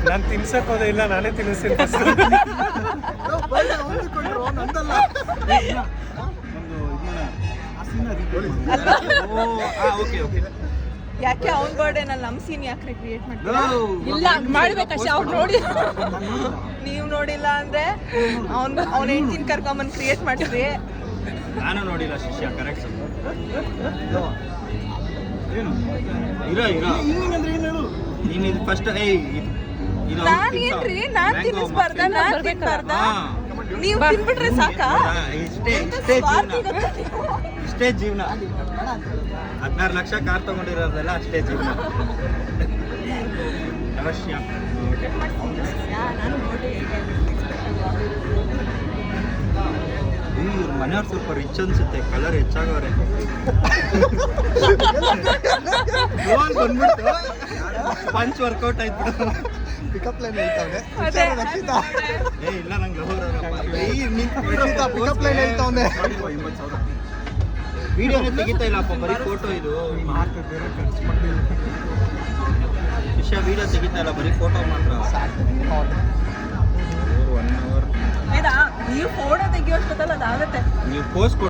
ನಾನು ತಿನ್ಸಕ್ ಹೋದೆ ಇಲ್ಲ, ನಾನೇ ತಿನ್ನಿಸ್ತೀನಿ. ಯಾಕೆ ಅವ್ನ ಬರ್ಡೇನಲ್ಲಿ ನಮ್ಮ ಸೀನ್ ಯಾಕೆ ಕ್ರಿಯೇಟ್ ಮಾಡ್ತೀರಾ? ಇಲ್ಲ ಮಾಡ್ಬೇಕಷ್ಟೇ. ಅವ್ರು ನೋಡಿ, ನೀವು ನೋಡಿಲ್ಲ ಅಂದ್ರೆ ಅವ್ನ ಹೆಂಡ್ತಿನ ಕರ್ಕೊಂಬಂದು ಕ್ರಿಯೇಟ್ ಮಾಡಿದ್ರಿ. ನಾನು ನೋಡಿಲ್ಲ ಶಿಷ್ಯ. ಕರೆಕ್ಟ್. ನೀನು ಇದು ಫಸ್ಟ್ ನಾನ್ ಏನ್ರಿ, ನಾನ್ ತಿನ್ನಿಸ್ಬಾರ್ದ? ನಾನ್ ತಿನ್ಬಾರ್ದ? ನೀವು ತಿನ್ಬಿಟ್ರೆ ಸಾಕಾ? ಇಷ್ಟೇ ಜೀವನ. 16 ಲಕ್ಷ ಕಾರ್ ತಗೊಂಡಿರೋದೆಲ್ಲ ಅಷ್ಟೇ ಜೀವನ. ಅವಶ್ಯ. ಇವ್ರ ಮನೆಯವ್ರು ಸ್ವಲ್ಪ ರಿಚ್ ಅನ್ಸುತ್ತೆ, ಕಲರ್ ಹೆಚ್ಚಾಗವ್ರೆ. ಬಂದ್ಬಿಟ್ಟು ಪಂಚ್ ವರ್ಕೌಟ್ ಆಯ್ತು. ಪಿಕಪ್ ಲೈನ್ ಹೇಳ್ತಾವ್ನೆ. ಇಲ್ಲ ನಂಗೆ ಪಿಕಪ್ ಲೈನ್ ಹೇಳ್ತಾವ್ನೆ. ವಿಡಿಯೋನೇ ತೆಗಿತಾ ಇಲ್ಲಪ್ಪ, ಬರೀ ಫೋಟೋ ಇದು. ವಿಷಯ ವಿಡಿಯೋ ತೆಗಿತಾ ಇಲ್ಲ, ಬರೀ ಫೋಟೋ ಮಾತ್ರ. 1 hour. ನೀವು ಫೋಟೋ ತೆಗಿಯೋಷ್ಟಲ್ಲ ಅದಾಗತ್ತೆ. ನೀವು ಪೋಸ್ಟ್